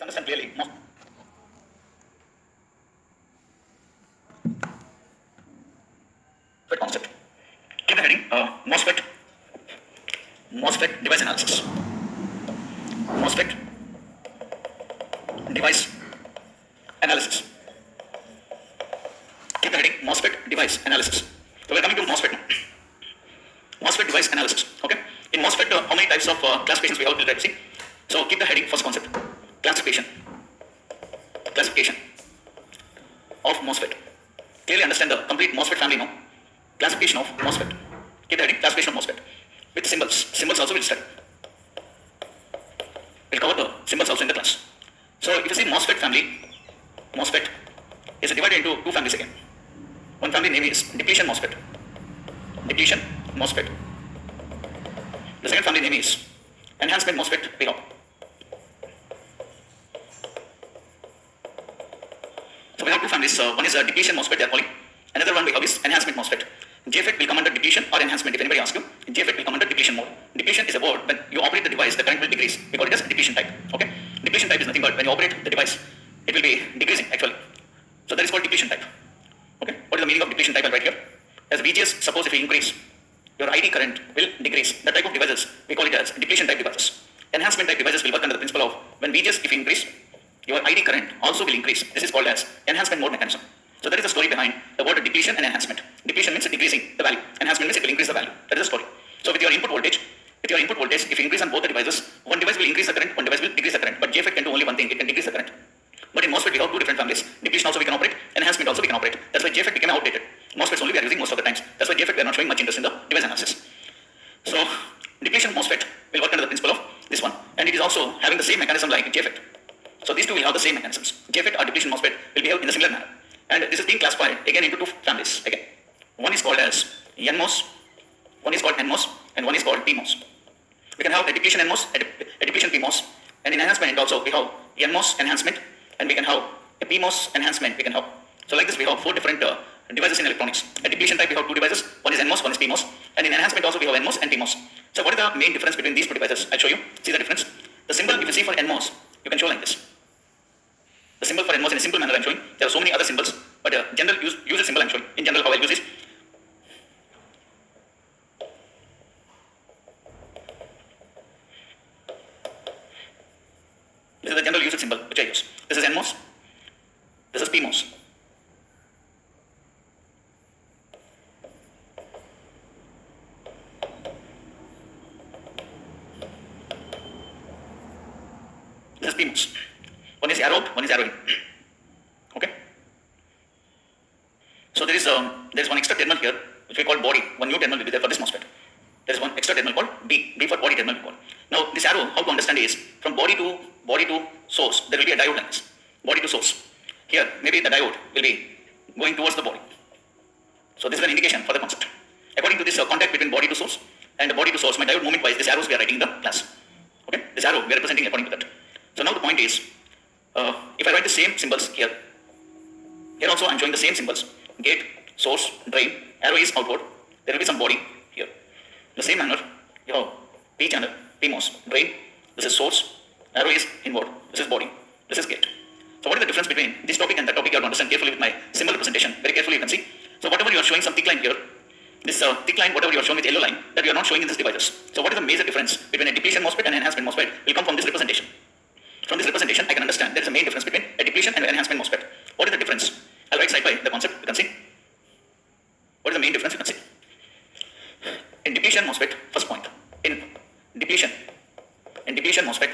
Let's understand clearly. MOSFET concept. Keep the heading MOSFET device analysis. MOSFET device analysis. Keep the heading MOSFET device analysis. So we're coming to MOSFET now. MOSFET device analysis. Okay. In MOSFET, how many types of classifications we have to see? So keep the heading first concept. Classification of MOSFET. Clearly understand the complete MOSFET family now. Classification of MOSFET. Keep the heading classification of MOSFET. With symbols. Symbols also will study. We'll cover the symbols also in the class. So if you see MOSFET family, MOSFET is divided into two families again. One family name is depletion MOSFET. Depletion MOSFET. The second family name is enhancement MOSFET we have. So we have two families. One is a depletion MOSFET they are calling. Another one we have is enhancement MOSFET. JFET will come under depletion or enhancement if anybody asks you. JFET will come under depletion mode. Depletion is a word when you operate the device, the current will decrease. We call it as depletion type. Okay? Depletion type is nothing but when you operate the device, it will be decreasing actually. So that is called depletion type. Okay? What is the meaning of depletion type? I'll write here. As VGS, suppose if you increase, your ID current will decrease. The type of devices, we call it as depletion type devices. Enhancement type devices will work under the principle of when VGS if you increase, your ID current also will increase. This is called as enhancement mode mechanism. So that is the story behind the word depletion and enhancement. Depletion means decreasing the value. Enhancement means it will increase the value. That is the story. So with your input voltage, if you increase on both the devices, one device will increase the current, one device will decrease the current. But JFET can do only one thing, it can decrease the current. But in MOSFET we have two different families. Depletion also we can operate, enhancement also we can operate. That's why JFET became outdated. MOSFETs only we are using most of the times. That's why JFET we are not showing much interest in the device analysis. So depletion MOSFET will work under the principle of this one. And it is also having the same mechanism like JFET. So these two will have the same mechanisms. JFET or depletion MOSFET will behave in a similar manner. And this is being classified again into two families. Again, one is called as NMOS, one is called NMOS, and one is called PMOS. We can have a depletion NMOS, a depletion PMOS, and in enhancement also we have NMOS enhancement, and we can have a PMOS enhancement. We can have. So like this, we have four different devices in electronics. A depletion type we have two devices. One is NMOS, one is PMOS, and in enhancement also we have NMOS and PMOS. So what is the main difference between these two devices? I'll show you. See the difference. The symbol if you see for NMOS, you can show like this. The symbol for NMOS in a simple manner I'm showing. There are so many other symbols, but general usage symbol I'm showing. In general, how I'll use is. This is the general usage symbol which I use. This is NMOS. This is PMOS. This is PMOS. One is arrow out, one is arrow in. Okay. So there is one extra terminal here which we call body. One new terminal will be there for this MOSFET. There is one extra terminal called B. B for body terminal we call. Now this arrow, how to understand is from body to source there will be a diode like this. Body to source. Here maybe the diode will be going towards the body. So this is an indication for the concept. According to this contact between body to source and the body to source, my diode movement wise, this arrows we are writing in the class. Okay. This arrow we are representing according to that. So now the point is. If I write the same symbols here also I am showing the same symbols. Gate, source, drain, arrow is outward. There will be some body here. The same manner, you have P channel, PMOS, drain, this is source, arrow is inward, this is body, this is gate. So what is the difference between this topic and that topic? You have to understand carefully with my symbol representation. Very carefully you can see. So whatever you are showing some thick line here, this thick line, whatever you are showing with yellow line, that you are not showing in these devices. So what is the major difference between a depletion MOSFET and enhancement MOSFET will come from this representation. From this representation, I can understand there is a main difference between a depletion and an enhancement MOSFET. What is the difference? I'll write side by the concept, you can see. What is the main difference? You can see. In depletion MOSFET, first point. In depletion MOSFET,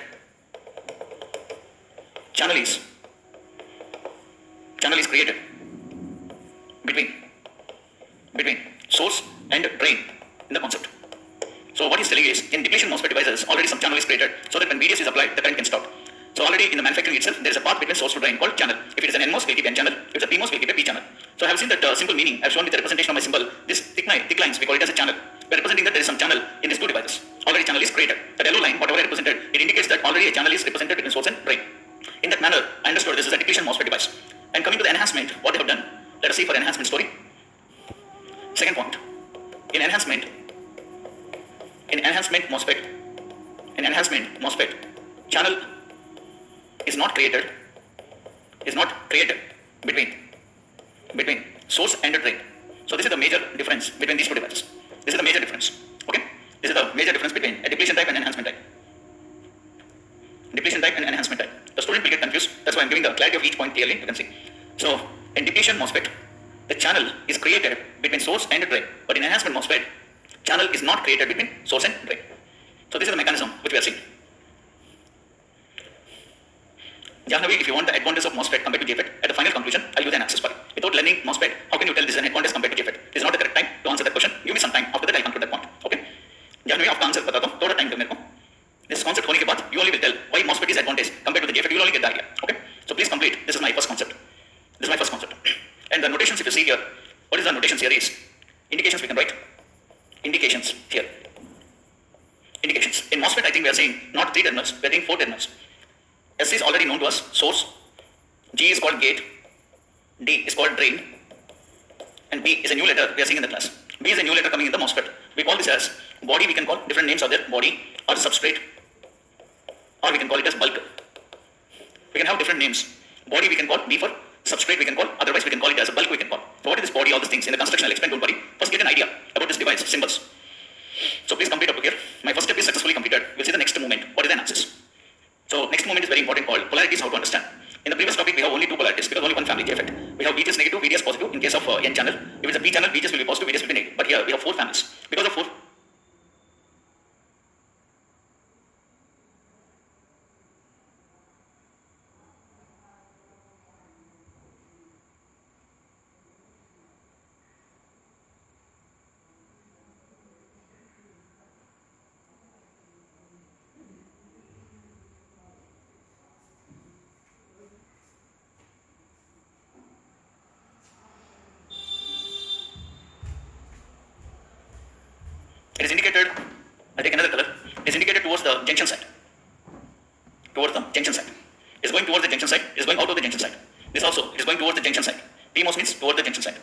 channel is created between source and drain in the concept. So what he's telling is, in depletion MOSFET devices, already some channel is created so that when VDS is applied, the current can stop. So already in the manufacturing itself, there is a path between source to drain called channel. If it is an NMOS, we'll keep N channel. If it's a PMOS, we'll keep a P channel. So I have seen that simple meaning. I've shown with the representation of my symbol. This thick lines, we call it as a channel. We're representing that there is some channel in these two devices. Already channel is created. That yellow line, whatever I represented, it indicates that already a channel is represented between source and drain. In that manner, I understood this is a depletion MOSFET device. And coming to the enhancement, what they have done, let us see for enhancement story. Second point. In enhancement MOSFET, channel is is not created between source and drain. So this is the major difference between these two devices. This is the major difference. Okay, this is the major difference between a depletion type and enhancement type. Depletion type and enhancement type. The student will get confused. That's why I'm giving the clarity of each point clearly. You can see. So in depletion MOSFET, the channel is created between source and drain, but in enhancement MOSFET, channel is not created between source and drain. So this is the mechanism which we are seeing. Jahnavi, if you want the advantage of MOSFET compared to JFET, at the final conclusion, I'll use an access file. Without learning MOSFET, how can you tell this is an advantage compared to JFET? This is not the correct time to answer that question. Give me some time. After that, I'll conclude that point. Okay? Jahnavi, आपका answer बताता हूँ. थोड़ा time दो मेरे को. This concept होने के बाद, you only will tell why MOSFET is advantage compared to the JFET. You will only get the idea. Okay? So please complete. This is my first concept. This is my first concept. And the notations, if you see here, what is the notations here is indications we can write. Indications here. Indications. In MOSFET, I think we are saying not 3 terminals, we are saying 4 terminals. S is already known to us, source. G is called gate. D is called drain. And B is a new letter we are seeing in the class. B is a new letter coming in the MOSFET. We call this as body, we can call different names are there, body or substrate, or we can call it as bulk. We can have different names. Body we can call B for, substrate we can call, otherwise we can call it as a bulk we can call. So what is this body, all these things in the construction I'll explain, don't worry. First get an idea about this device, symbols. So please complete up to here. My first step is successfully completed. We'll see the next movement. What is an axis? So next movement is very important called polarities, how to understand. In the previous topic we have only 2 polarities because only one family JFET. We have VGS negative, VDS positive in case of N channel. If it's a P channel, VGS will be positive, VDS will be negative. But here we have 4 families. Because of 4 it is indicated, I'll take another color, it is indicated towards the junction side. Towards the junction side. It is going towards the junction side, it is going out of the junction side. This also, it is going towards the junction side. PMOS means towards the junction side.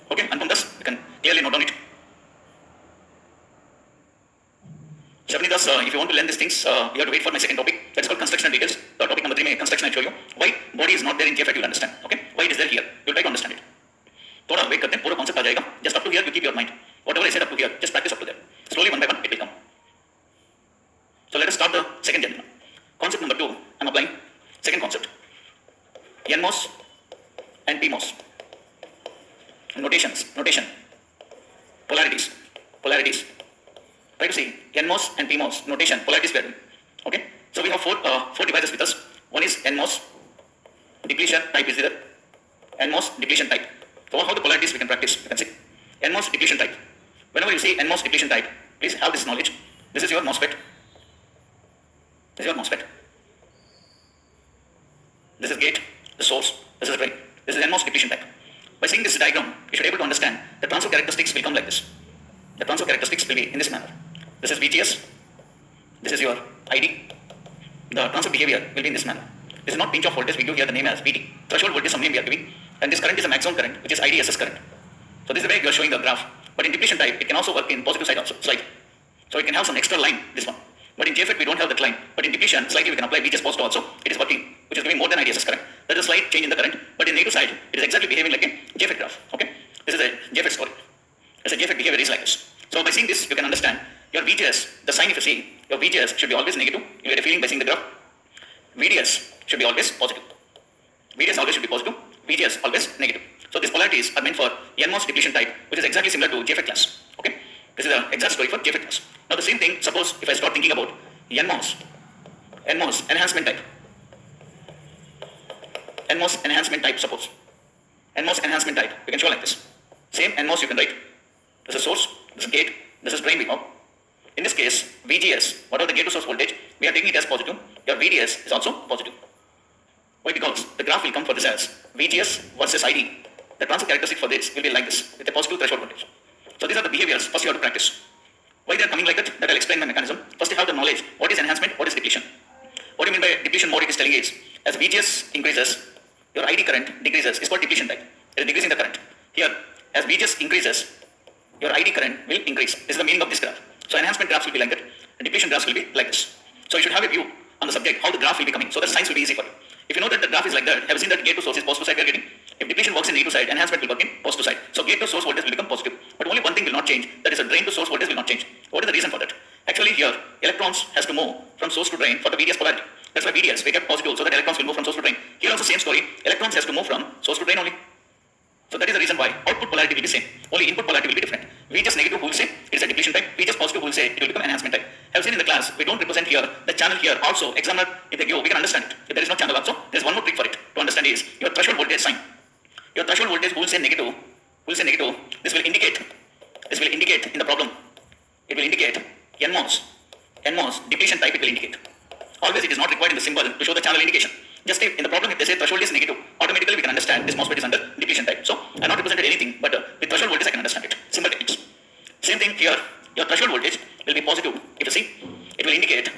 Okay, and from this, you can clearly note down it. Shabnidas, if you want to learn these things, you have to wait for my second topic. That's called constructional details. The topic number 3, construction, I'll show you. Why body is not there in JFET, you'll understand. Okay, why it is there here. You'll try to understand it. थोड़ा wait करते हैं, पूरा concept आ जाएगा. Just up to here, you keep your mind. Whatever I said up to here, just practice up to there. Slowly, one by one, it will come. So let us start the second gentleman. Concept number 2, I'm applying second concept. NMOS and PMOS. Notation. Polarities. Try to see NMOS and PMOS, notation, polarities we are doing. Okay? So we have 4 devices with us. One is NMOS, depletion type is there. NMOS, depletion type. So how the polarities we can practice, you can see. NMOS, depletion type. Whenever you see NMOS, depletion type, please have this knowledge. This is your MOSFET. This is your MOSFET. This is gate, the source, this is drain. This is NMOS depletion type. By seeing this diagram, you should be able to understand the transfer characteristics will come like this. The transfer characteristics will be in this manner. This is VGS. This is your ID. The transfer behavior will be in this manner. This is not pinch off voltage, we give here the name as VT. Threshold voltage, some name we are giving. And this current is a maximum current, which is IDSS current. So this is the way we are showing the graph. But in depletion type, it can also work in positive side also, slide. So it can have some extra line, this one. But in JFET, we don't have that line. But in depletion, slightly we can apply VGS positive also. It is working, which is giving more than IDSS current. There is a slight change in the current. But in negative side, it is exactly behaving like a JFET graph. Okay? This is a JFET story. It's a JFET behavior is like this. So by seeing this, you can understand your VGS, the sign if you see, your VGS should be always negative. You get a feeling by seeing the graph. VDS should be always positive. VDS always should be positive. VGS always negative. So these polarities are meant for NMOS depletion type, which is exactly similar to JFET class. Okay? This is the exact story for JFET class. Now the same thing, suppose if I start thinking about NMOS enhancement type. NMOS enhancement type, suppose. NMOS enhancement type, we can show like this. Same NMOS you can write. This is source, this is gate, this is drain we have. In this case, VGS, whatever the gate to source voltage, we are taking it as positive. Your VDS is also positive. Why? Because the graph will come for this as VGS versus ID. The transfer characteristic for this will be like this, with a positive threshold voltage. So these are the behaviors, first you have to practice. Why they are coming like that I'll explain my mechanism. First you have the knowledge, what is enhancement, what is depletion. What do you mean by depletion mode? It is telling is, as VGS increases, your ID current decreases, it's called depletion type. It is decreasing the current. Here, as VGS increases, your ID current will increase. This is the meaning of this graph. So enhancement graphs will be like that, and depletion graphs will be like this. So you should have a view on the subject how the graph will be coming, so that science will be easy for you. If you know that the graph is like that, have you seen that gate to source is positive side we are getting? If depletion works in negative side, enhancement will work in positive side. So gate to source voltage will become positive. But only one thing will not change, that is a drain to source voltage will not change. What is the reason for that? Actually here, electrons has to move from source to drain for the VDS polarity. That's why VDS we get positive, so that electrons will move from source to drain. Here also same story, electrons has to move from source to drain only. So that is the reason why output polarity will be same. Only input polarity will be different. V just negative who will say it is a depletion type. V just positive who will say it will become enhancement type. I have seen in the class, we don't represent here the channel here. Also, examiner, if they give, we can understand it. If there is no channel also, there is one more trick for it to understand is your threshold voltage sign. Your threshold voltage who will say negative, this will indicate in the problem. It will indicate NMOS depletion type it will indicate. Always it is not required in the symbol to show the channel indication. Just in the problem if they say threshold is negative, automatically we can understand this MOSFET is under depletion type. So I have not represented anything, but with threshold voltage I can understand it. Simple techniques. Same thing here. Your threshold voltage will be positive. If you see, it will indicate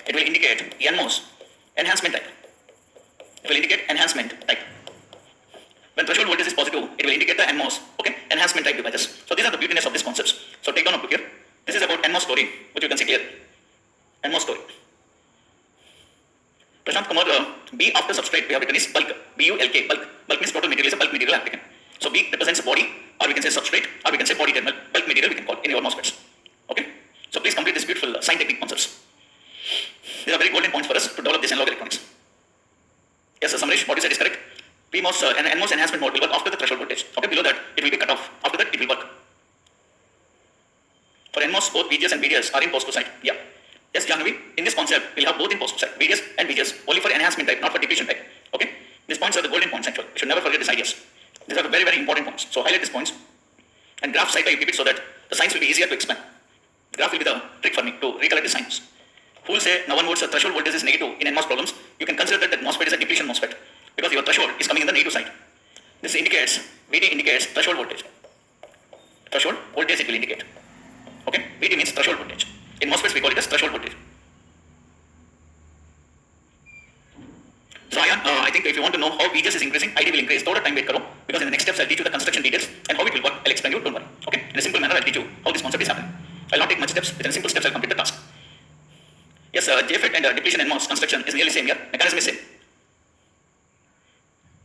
NMOS enhancement type. It will indicate enhancement type. When threshold voltage is positive, it will indicate the NMOS, okay, enhancement type devices. So these are the beautiness of these concepts. So take down a book here. This is about NMOS story, which you can see clearly. NMOS story. Prashant Kumar, B after substrate we have written is bulk, B-U-L-K, bulk. Bulk means total material is a bulk material applicant. So B represents body, or we can say substrate, or we can say body terminal. Bulk material we can call in your MOSFETs. Okay? So please complete this beautiful sign technique concepts. These are very golden points for us to develop this analog electronics. Yes, sir, Samresh, what you said is correct. PMOS and NMOS enhancement mode will work after the threshold voltage. Okay, below that it will be cut off. After that it will work. For NMOS, both VGS and VDS are in positive side. Yeah. Yes, Jahnavi, in this concept, we'll have both in positive side, VDS and VGS, only for enhancement type, not for depletion type. Okay? These points are the golden points actually. You should never forget these ideas. These are the very, very important points. So highlight these points. And graph side you keep it so that the science will be easier to explain. The graph will be the trick for me to recollect the science. Who will say, now one word, threshold voltage is negative in NMOS problems, you can consider that MOSFET is a depletion MOSFET because your threshold is coming in the negative side. This indicates, VD indicates threshold voltage. Threshold voltage it will indicate. Okay? VD means threshold voltage. In MOSFETs we call it as threshold voltage. So I think if you want to know how VGS is increasing, ID will increase. Total time wait karo, because in the next steps I'll teach you the construction details and how it will work. I'll explain you, don't worry. Okay? In a simple manner I'll teach you how this concept is happening. I'll not take much steps, within simple steps I'll complete the task. Yes, JFET and depletion and MOS construction is nearly same here. Mechanism is same.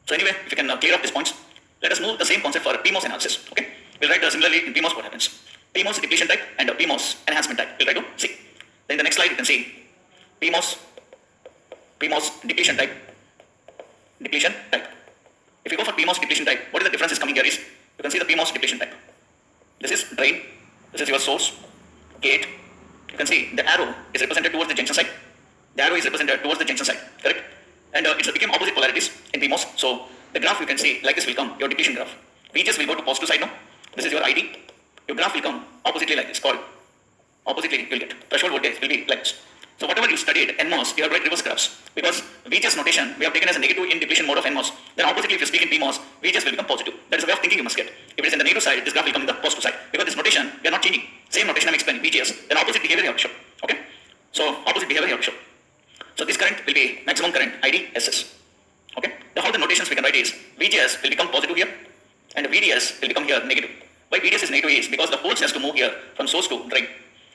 So anyway, if you can clear up these points, let us move the same concept for PMOS analysis. Okay? We'll write similarly in PMOS what happens. PMOS depletion type and PMOS enhancement type. We'll try to see. Then in the next slide you can see PMOS depletion type. Depletion type. If you go for PMOS depletion type, what is the difference is coming here is, you can see the PMOS depletion type. This is drain, this is your source, gate. You can see the arrow is represented towards the junction side. The arrow is represented towards the junction side, correct? And it became opposite polarities in PMOS. So the graph you can see like this will come, your depletion graph. VGS will go to positive side now. This is your ID. Your graph will come oppositely like this, called oppositely you will get. Threshold voltage will be like this. So whatever you studied NMOS, you have write reverse graphs. Because VGS notation we have taken as a negative in depletion mode of NMOS. Then oppositely if you speak in PMOS, VGS will become positive. That is the way of thinking you must get. If it is in the negative side, this graph will come in the positive side. Because this notation, we are not changing. Same notation I'm explaining, VGS. Then opposite behavior you have to show. Okay? So opposite behavior you have to show. So this current will be maximum current, ID, SS. Okay? Now how the notations we can write is, VGS will become positive here, and VDS will become here negative. Why VDS is negative is because the holes has to move here from source to drain.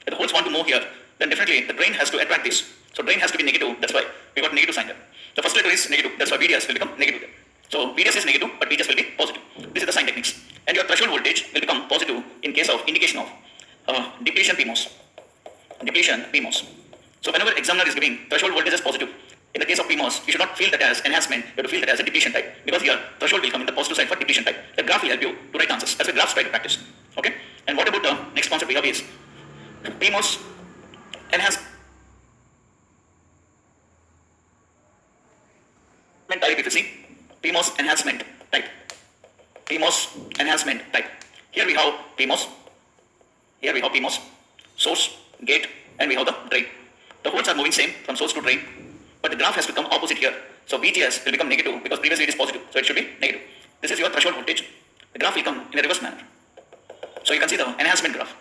If the holes want to move here, then definitely the drain has to attract this. So drain has to be negative, that's why we got negative sign there. The first letter is negative, that's why VDS will become negative there. So VDS is negative, but VGS will be positive. This is the sign techniques. And your threshold voltage will become positive in case of indication of depletion PMOS. Depletion PMOS. So whenever examiner is giving threshold voltage as positive, in the case of PMOS, you should not feel that as enhancement, you have to feel that as a depletion type. Because here, threshold will come in the positive side for depletion type. The graph will help you to write answers. That's why graphs try to practice. Okay? And what about the next concept we have is PMOS enhancement type, if you see. PMOS enhancement type. PMOS enhancement type. Here we have PMOS. Here we have PMOS. Source, gate, and we have the drain. The holes are moving same from source to drain. But the graph has become opposite here. So VGS will become negative because previously it is positive. So it should be negative. This is your threshold voltage. The graph will come in a reverse manner. So you can see the enhancement graph.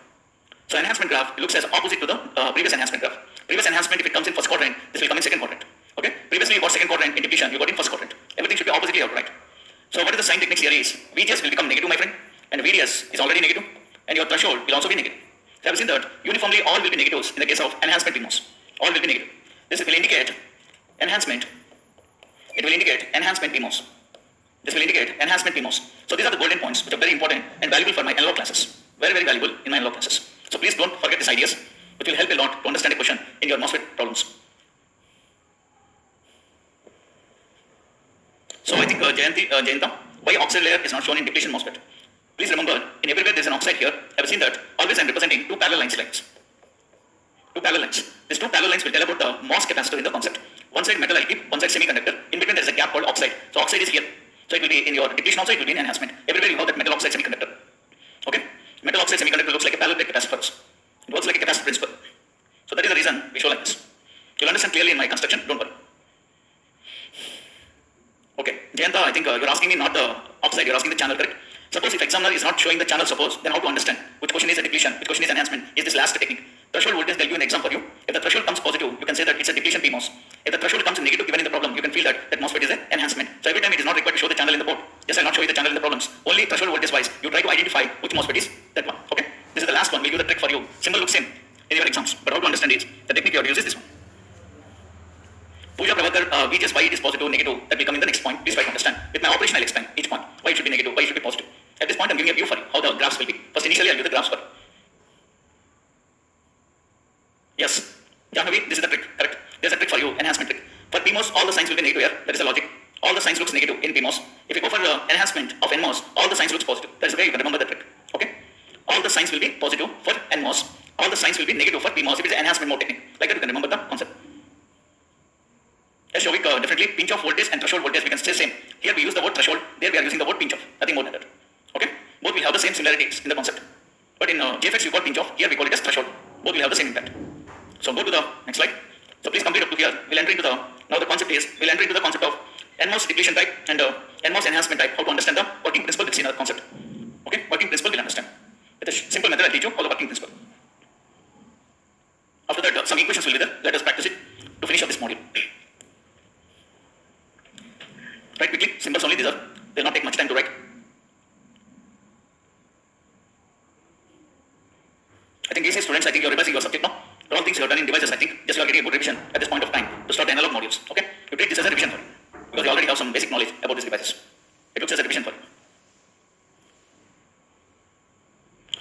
So enhancement graph looks as opposite to the previous enhancement graph. Previous enhancement, if it comes in first quadrant, this will come in second quadrant. Okay? Previously you got second quadrant in depletion, you got in first quadrant. Everything should be oppositely outright. So what is the sign techniques here is, VGS will become negative, my friend, and VDS is already negative, and your threshold will also be negative. So I have seen that uniformly all will be negatives in the case of enhancement PMOS. All will be negative. This will indicate enhancement. It will indicate enhancement PMOS. This will indicate enhancement PMOS. So these are the golden points which are very important and valuable for my analog classes. Very, very valuable in my analog classes. So please don't forget these ideas, which will help a lot to understand a question in your MOSFET problems. So I think Jayanta, why oxide layer is not shown in depletion MOSFET? Please remember, in everywhere there is an oxide here. I have seen that always I am representing two parallel lines. Two parallel lines. These two parallel lines will tell about the MOS capacitor in the concept. One side metal I keep, one side semiconductor. In between there is a gap called oxide. So oxide is here. So it will be in your depletion also, it will be in enhancement. Everywhere you have that metal oxide semiconductor. Okay? Metal oxide semiconductor looks like a parallel plate capacitor. It works like a capacitor principle. So that is the reason we show like this. You'll understand clearly in my construction, don't worry. Okay, Jayanta, I think you're asking me not the oxide, you're asking the channel, correct? Suppose if examiner is not showing the channel, suppose, then how to understand which question is a depletion, which question is enhancement, is this last technique. Threshold voltage, they'll give an example for you. If the threshold comes positive, you can say that it's a depletion PMOS. If the threshold comes negative given in the problem, you can feel that MOSFET is an enhancement. So every time it is not required to show the channel in the board. Yes, I'll not show you the channel in the problems. Only threshold voltage wise, you try to identify which MOSFET is that one. Okay? This is the last one, we'll do the trick for you. Symbol looks same in your exams, but how to understand is the technique you have to use is this one. Pooja Pravakar, VGS, why it is positive, negative, that will come in the next point. Please try to understand. With my operation, I'll explain each point. Why it should be negative, why it should be positive. At this point, I'm giving a view for you, how the graphs will be. First, initially, I'll give the graphs for you. Yes. Jahnavi, this is the trick, correct? There's a trick for you, enhancement trick. For PMOS, all the signs will be negative here. That is the logic. All the signs looks negative in PMOS. If you go for enhancement of NMOS, all the signs looks positive. That is the way you can remember the trick. Okay? All the signs will be positive for NMOS. All the signs will be negative for PMOS. It is an enhancement mode technique. Like that, you can remember the concept. Yes, Shovik, definitely pinch off voltage and threshold voltage we can say same. Here we use the word threshold, there we are using the word pinch off, nothing more than that. Okay? Both will have the same similarities in the concept. But in JFX we call pinch off, here we call it as threshold. Both will have the same impact. So go to the next slide. So please complete up to here. We'll enter into the, now the concept is, we'll enter into the concept of NMOS depletion type and NMOS enhancement type, how to understand the working principle we'll see in the concept. Okay? Working principle we'll understand. With a simple method I'll teach you all the working principle. After that some equations will be there. Let us practice it to finish up this module. Write quickly, symbols only these are, they will not take much time to write. I think easy students, I think you are revising your subject now. All things you have done in devices, I think, just you are getting a good revision at this point of time to start the analog modules. Okay? You treat this as a revision for you, because you already have some basic knowledge about these devices. It looks as a revision for you.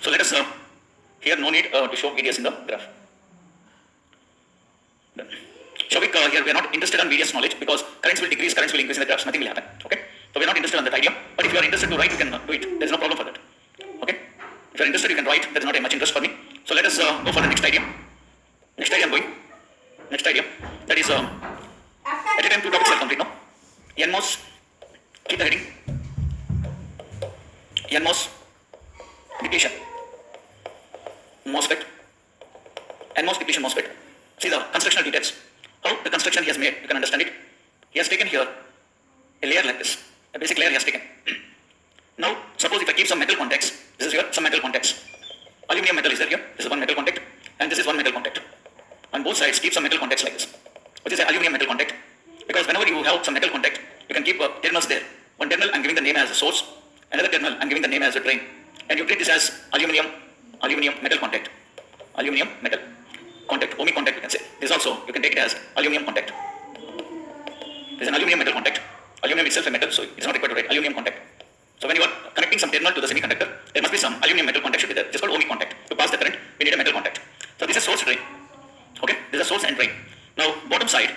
So let us, here no need to show VDS in the graph. Done. Shovik, here we are not interested on VDS knowledge because currents will decrease, currents will increase in the graphs, nothing will happen. Okay? So we are not interested on that idea, but if you are interested to write, you can do it. There is no problem for that. Okay? If you are interested, you can write. There is not much interest for me. So let us go for the next idea. Next idea I'm going. Next idea. That is, at a time two topics are complete now. NMOS, keep the heading. NMOS, depletion. MOSFET. NMOS depletion MOSFET. See the constructional details. How the construction he has made, you can understand it. He has taken here a layer like this, a basic layer he has taken. Now, suppose if I keep some metal contacts, this is here, some metal contacts. Aluminum metal is there here, this is one metal contact, and this is one metal contact. On both sides, keep some metal contacts like this, which is an aluminum metal contact. Because whenever you have some metal contact, you can keep terminals there. One terminal I'm giving the name as a source, another terminal I'm giving the name as a drain. And you treat this as aluminum metal contact. Aluminum metal contact, ohmic contact you can say. This also, you can take it as aluminum contact. This is an aluminum metal contact. Aluminum itself a metal, so it's not required to write aluminum contact. So when you are connecting some terminal to the semiconductor, there must be some aluminum metal contact should be there. It's called ohmic contact. To pass the current, we need a metal contact. So this is source drain. Okay, this is source and drain. Now bottom side,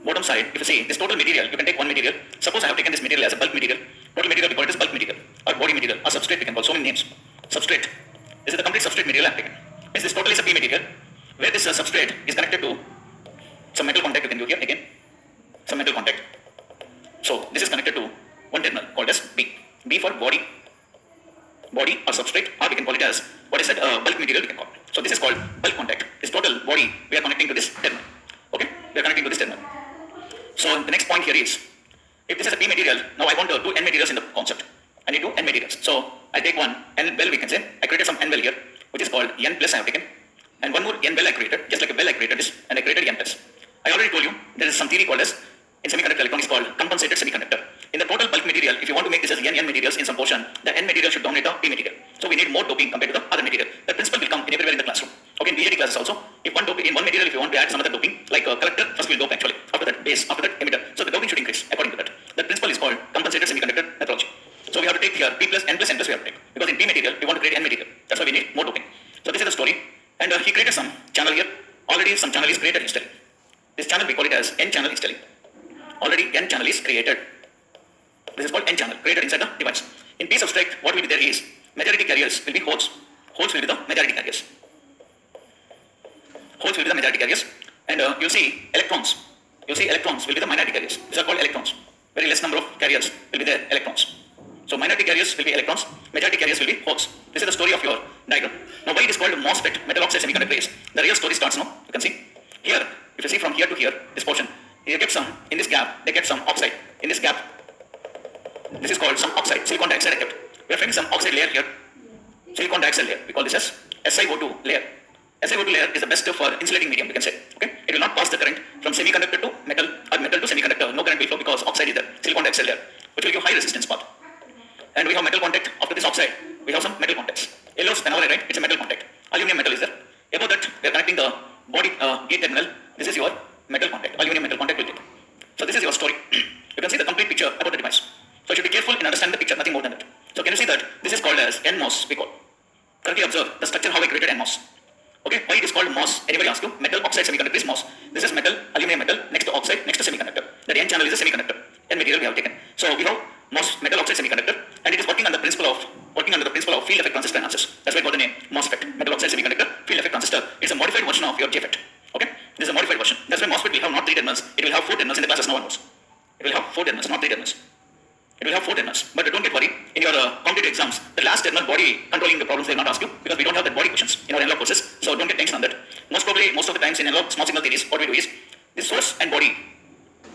if you see this total material, you can take one material. Suppose I have taken this material as a bulk material. Total material we call it as bulk material or body material or substrate we can call so many names. Substrate. This is the complete substrate material I have taken. Means this total is a P material where this substrate is connected to some metal contact you can do here again. Some metal contact. So this is connected to one terminal called as B. B for body or substrate, or we can call it as what is that bulk material we can call. So this is called bulk contact. This total body we are connecting to this terminal. Okay, we are connecting to this terminal. So the next point here is, if this is a P material, now I want to do N materials in the concept. I need to N materials. So I take one N well we can say. I created some N well here, which is called N plus I have taken. And one more N well I created, just like a well I created this, and I created N plus. I already told you there is some theory called as in semiconductor electronics called compensated semiconductor. In the total bulk material, if you want to make this as N materials in some portion, the N material should dominate the P material. So we need more doping compared to the other material. The principle will come in everywhere in the classroom. Okay, in BJT classes also, if one doping, in one material, if you want to add some other doping, like collector, first will dope actually. After that, base, after that, emitter. So the doping should increase according to that. That principle is called compensated semiconductor methodology. So we have to take here P plus N plus N plus we have to take. Because in P material, we want to create N material. That's why we need more doping. So this is the story. And he created some channel here. Already some channel is created, he's telling. This channel we call it as N channel, he's telling. Already N channel is created. This is called N channel, created inside the device. In P substrate, what will be there is majority carriers will be holes. Holes will be the majority carriers. Holes will be the majority carriers. And you see electrons. You see electrons will be the minority carriers. These are called electrons. Very less number of carriers will be there, electrons. So minority carriers will be electrons, majority carriers will be holes. This is the story of your diagram. Now why it is called MOSFET, metal oxide semiconductor is. The real story starts now. You can see. Here, if you see from here to here, this portion, they kept some, in this gap, they kept some oxide. In this gap, this is called some oxide, silicon dioxide I kept. We are finding some oxide layer here, silicon dioxide layer. We call this as SiO2 layer. SiO2 layer is the best for insulating medium, we can say. Okay, it will not pass the current from semiconductor to metal or metal to semiconductor. No current will flow because oxide is there, silicon dioxide layer, which will give high resistance path. And we have metal contact. After this oxide, we have some metal contacts. Yellows, whenever I write, it's a metal contact. Aluminum metal is there. Above that, we are connecting the body gate terminal. This is your metal contact. Aluminum metal contact will take. So this is your story. You can see the complete picture about the device. So you should be careful in understanding the picture, nothing more than that. So can you see that this is called as NMOS, we call. Correctly observe the structure how I created NMOS. Okay, why it is called MOS? Anybody ask you? Metal oxide semiconductor is MOS. This is metal, aluminum metal, next to oxide, next to semiconductor. That N channel is a semiconductor. N material we have taken. So we have MOS, metal oxide semiconductor, and it is working under the principle of field effect transistor analysis. That's why I got the name MOSFET, metal oxide semiconductor, field effect transistor. It's a modified version of your JFET. Okay, this is a modified version. That's why MOSFET will have not 3 terminals. It will have 4 terminals in the classes no one knows. It will have 4 terminals, not 3 terminals. It will have 4 terminals. But don't get worried. In your competitive exams, the last terminal body controlling the problems they will not ask you because we don't have that body questions in our analog courses. So don't get tension on that. Most probably, most of the times in analog small signal theories, what we do is the source and body.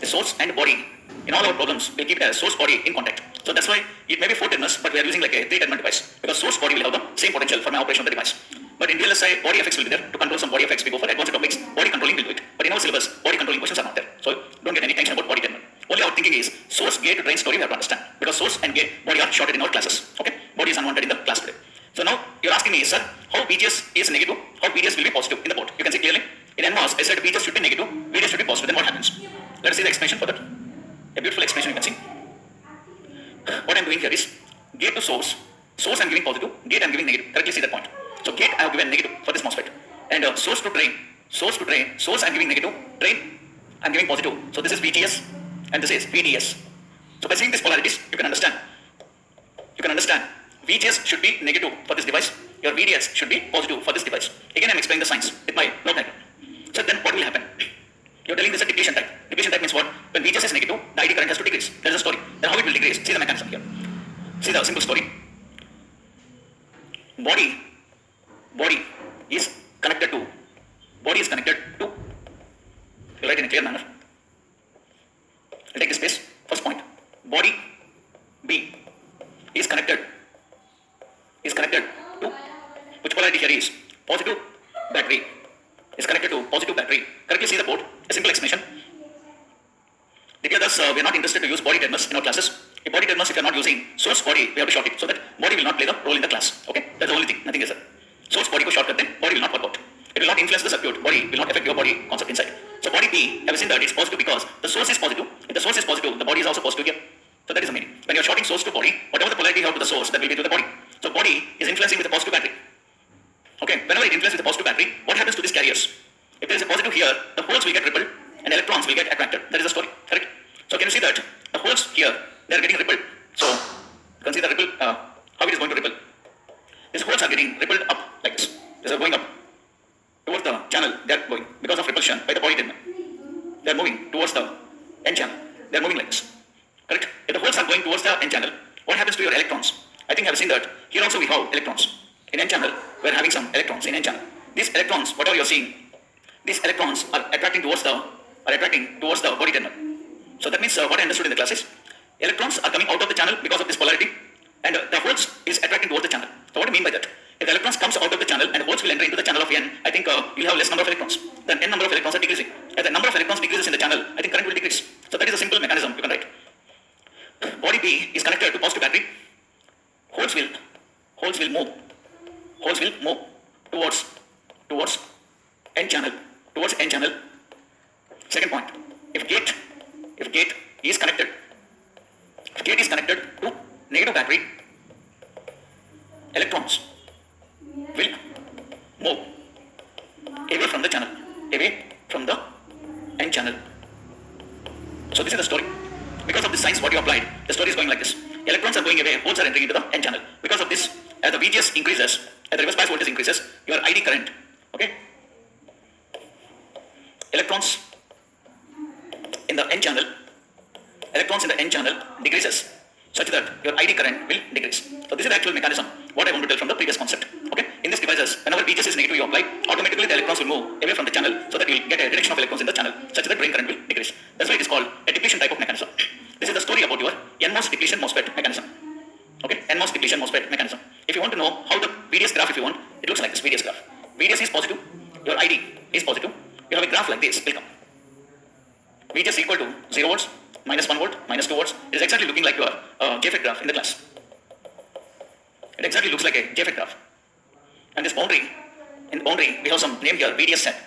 The source and body in all our problems we keep it as source body in contact. So that's why it may be 4 terminals, but we are using like a 3 terminal device because source body will have the same potential for my operation of the device. But in VLSI, body effects will be there to control some body effects. We go for advanced topics. Body controlling will do it. But in our syllabus, body controlling questions are not there. So don't get any tension about body terminal. Only our thinking is source, gate, drain story we have to understand because source and gate body are shorted in our classes. Okay, body is unwanted in the class today. So now you're asking me, sir, how VGS is negative, how VGS will be positive in the board. You can see clearly in NMOS, I said VGS should be negative, VGS should be positive. Then what happens? Let us see the explanation for that. A beautiful explanation you can see. What I'm doing here is gate to source. Source I'm giving positive, gate I'm giving negative. Correctly see that point. So gate I have given negative for this MOSFET, and source to drain, source I'm giving negative, drain I'm giving positive. So this is VGS and this is VDS. So by seeing these polarities, you can understand. VGS should be negative for this device. Your VDS should be positive for this device. Again, I'm explaining the science with my block diagram. So then what will happen? You're telling this a depletion type. Depletion type means what? When VGS is negative, the ID current has to decrease. There's a story. Then how it will decrease? See the mechanism here. See the simple story. Body is connected to. You write in a clear manner. I'll take this space. First point. Body B is connected to which polarity here is positive battery is connected to positive battery. Correctly see the board. A simple explanation. Thus, we are not interested to use body terminals in our classes. If body terminals, if you are not using source body, we have to short it so that body will not play the role in the class. Okay, that's the only thing. Nothing is there. Source body go shortcut, then body will not work out. It will not influence the circuit. Body will not affect your body concept inside. So body B, I have seen that it's positive because the source is positive. If the source is positive, the body is also positive here. So that is the meaning. When you are shorting source to body, whatever the polarity you have to the source, that will be to the body. So body is influencing with the positive battery. Okay, whenever it influences with the positive battery, what happens to these carriers? If there is a positive here, the holes will get repelled and electrons will get attracted. That is the story, correct? So can you see that the holes here, they are getting repelled. So you can see the ripple, how it is going to repel. These holes are getting repelled up like this. These are going up towards the channel. They are going because of repulsion by the body terminal. They are moving towards the N channel. They are moving like this, correct? If the holes are going towards the N channel, what happens to your electrons? I think I have seen that here also we have electrons. In N channel, we are having some electrons in N channel. These electrons, whatever you are seeing, these electrons are attracting towards the body terminal. So that means what I understood in the class is electrons are coming out of the channel because of this polarity, and the holes is attracting towards the channel. So what do I mean by that? If the electrons comes out of the channel and holes will enter into the channel of N, I think you'll have less number of electrons. Then N number of electrons are decreasing. As the number of electrons decreases in the channel, I think current will decrease. So that is a simple mechanism you can write. Body B is connected to positive battery. Holes will move towards towards N channel, towards N channel. Second point, if gate is connected, to negative battery, electrons will move away from the channel, away from the N channel. So this is the story. Because of this science what you applied, the story is going like this. Electrons are going away, holes are entering into the N channel. Because of this, as the VGS increases, as the reverse bias voltage increases, your ID current, okay? Electrons in the N channel, decreases such that your ID current will decrease. So this is the actual mechanism, what I want to tell from the previous concept. Okay? In these devices, whenever VGS is negative you apply, automatically the electrons will move away from the channel so that you will get a reduction of electrons in the channel such that drain current will decrease. That's why it is called a depletion type of mechanism. This is the story about your NMOS depletion MOSFET mechanism. Okay? NMOS depletion MOSFET mechanism. If you want to know how the VDS graph, if you want, it looks like this VDS graph. VDS is positive, your ID is positive, you have a graph like this, will come. VGS equal to 0 volts, minus 1 volt, minus 2 volts. It is exactly looking like your JFET graph in the class. It exactly looks like a JFET graph. And this boundary, in the boundary, we have some name here, VDS set.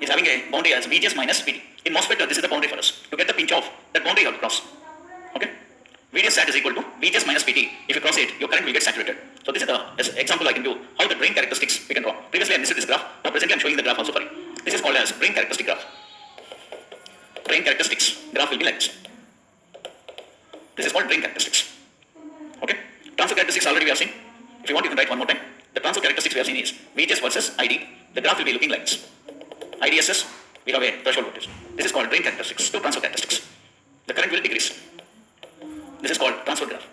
Is having a boundary as VGS minus VD. In MOSFET, this is the boundary for us. To get the pinch off, that boundary you have to cross. Okay? VDS sat is equal to VGS minus VT. If you cross it, your current will get saturated. So this is the example I can do how the drain characteristics we can draw. Previously I listed this graph. Now presently I am showing the graph also for you. This is called as drain characteristic graph. Drain characteristics graph will be like this. This is called drain characteristics. Okay? Transfer characteristics already we have seen. If you want, you can write one more time. The transfer characteristics we have seen is VGS versus ID. The graph will be looking like this. IDSS, we have a threshold voltage. This is called drain characteristics, two transfer characteristics. The current will decrease. This is called transfer graph.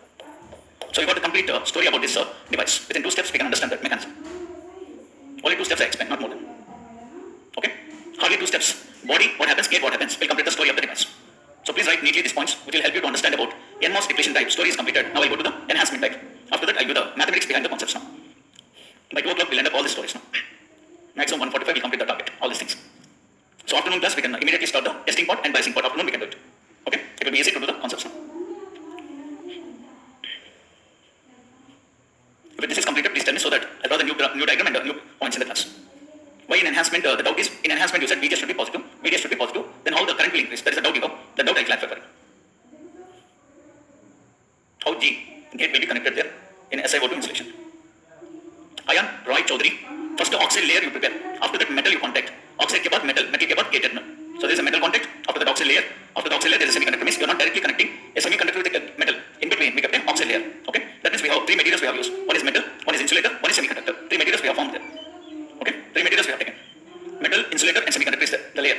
So you got the complete story about this device. Within 2 steps, we can understand that mechanism. Only 2 steps I explain, not more than. Okay? Hardly 2 steps. Body, what happens, gate, what happens, will complete the story of the device. So please write neatly these points, which will help you to understand about NMOS depletion type. Story is completed. Now I'll go to the enhancement type. After that, I'll do the mathematics behind the concepts now. By 2 o'clock, we'll end up all the stories now. Maximum 145 will complete the target, all these things. So afternoon class, we can immediately start the testing part and biasing part. Afternoon, we can do it. Okay? It will be easy to do the concepts now. If this is completed, please tell me so that I'll draw the new diagram and the new points in the class. Why in enhancement, the doubt is, in enhancement you said VGS should be positive, VDS should be positive, then how the current will increase? There is a doubt you know, the doubt I clarify for you. How G gate will be connected there in SiO2 insulation. Ion, Roy Chaudhary, first the oxide layer you prepare, after that metal you contact, oxide ke baad metal ke baad gate terminal. So there is a metal contact, after that oxide layer, there is a semiconductor, means you are not directly connecting a semiconductor with a metal. In between we kept an oxide layer. Okay? That means we have 3 materials we have used. One is metal, one is insulator, one is semiconductor. 3 materials we have formed there. Okay? 3 materials we have taken. Metal, insulator and semiconductor is the layer.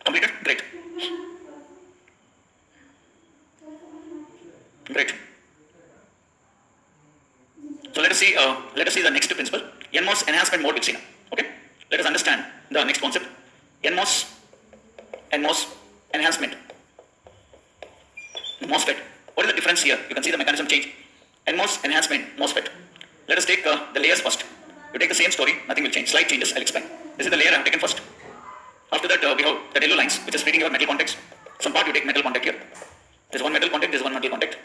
Completed? Great. Great. So let us see the next principle. NMOS enhancement mode we'll see now. Okay? Let us understand the next concept. NMOS enhancement. MOSFET. What is the difference here? You can see the mechanism change. NMOS enhancement MOSFET. Let us take the layers first. You take the same story, nothing will change. Slight changes, I'll explain. This is the layer I have taken first. After that, we have the yellow lines, which is treating your metal contacts. Some part you take metal contact here. There's one metal contact, there's one metal contact.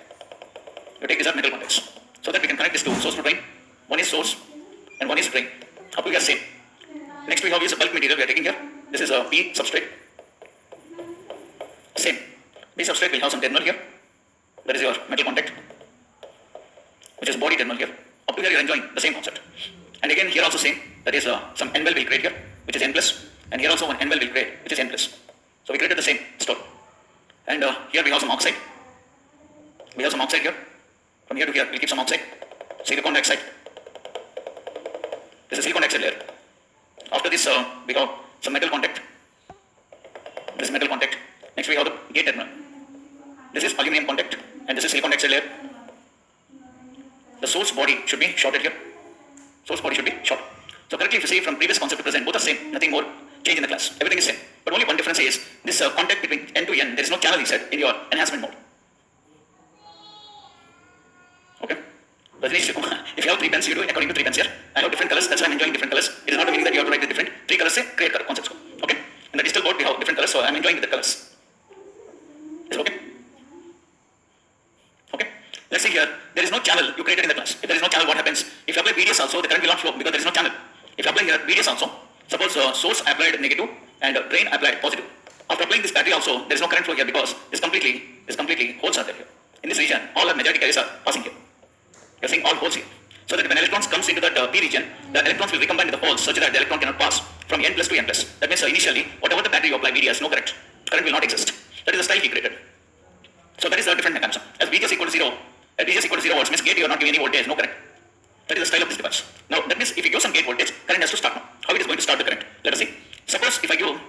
You take these are metal contacts. So that we can connect this to source to drain. One is source and one is drain. Up to here same. Next we have is a bulk material we are taking here. This is a P substrate. Same. P substrate will have some terminal here. That is your metal contact, which is body terminal here. Up to here you are enjoying the same concept. And again here also same. That is some N well will create here, which is N plus. And here also one N well will create, which is N plus. So we created the same story. And here we have some oxide. We have some oxide here. From here to here, we'll keep some oxide. Silicon dioxide. This is silicon dioxide layer. After this, we have some metal contact. This is metal contact. Next we have the gate terminal. This is aluminum contact. And this is silicon dioxide layer. The source body should be shorted here. Source body should be short. So correctly if you see from previous concept to present, both are same. Nothing more change in the class. Everything is same. But only one difference is this contact between N to N. There is no channel inside in your enhancement mode. Okay? If you have 3 pens, you do it according to 3 pens here. I have different colors, that's why I'm enjoying different colors. It is not meaning that you have to write the different 3 colors, say create color concepts. Okay? In the digital board we have different colors, so I'm enjoying the colors. Is it okay? Okay? Let's see here, there is no channel you created in the class. If there is no channel, what happens? If you apply VDS also, the current will not flow because there is no channel. If you apply here VDS also, suppose source applied negative and drain applied positive. After applying this battery also, there is no current flow here because this completely holes are there here. In this region, all our majority carriers are passing here. You are seeing all holes here. So that when electrons comes into that P region, the electrons will recombine with the holes such that the electron cannot pass from N plus to N plus. That means initially, whatever the battery you apply VDS, no current will not exist. That is the style he created. So that is a different mechanism. As VGS equal to 0, at VGS equal to 0 volts means gate you are not giving any voltage, no current. That is the style of this device. Now that means if you give some gate voltage, current has to start now. How it is going to start the current? Let us see. Suppose if I give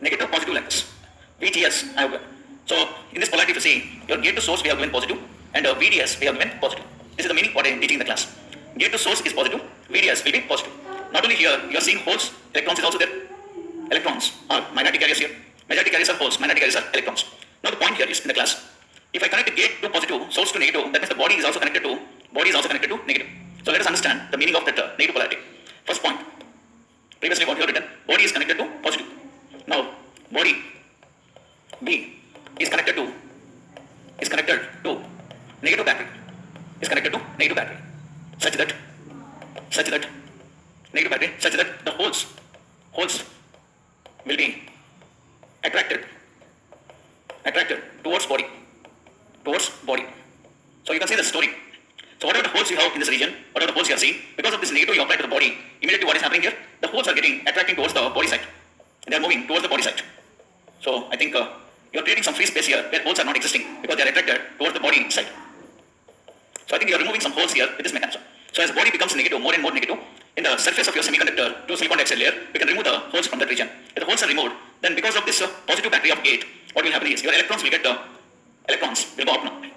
negative positive like this, VGS I have given. So in this polarity if you see, your gate to source we have given positive and VDS we have given positive. This is the meaning what I am teaching in the class. Gate to source is positive, VDS will be positive. Not only here, you are seeing holes, electrons is also there. Electrons are minority carriers here. Majority carriers are holes, minority carriers are electrons. Now the point here is in the class, if I connect the gate to positive, source to negative, that means the body is also connected to negative. So let us understand the meaning of that negative polarity. First point, previously what you have written, body is connected to positive. Now body B is connected to negative battery. Such that negative battery, such that the holes will be attracted towards body. So you can see the story. So whatever the holes you have in this region, whatever the holes you are seeing, because of this negative you apply to the body, immediately what is happening here? The holes are attracting towards the body side. They are moving towards the body side. So I think you are creating some free space here where holes are not existing because they are attracted towards the body side. So I think you are removing some holes here with this mechanism. So as the body becomes negative, more and more negative, in the surface of your semiconductor to silicon dioxide layer, we can remove the holes from that region. If the holes are removed, then because of this positive battery of gate, what will happen is your electrons will go up now. You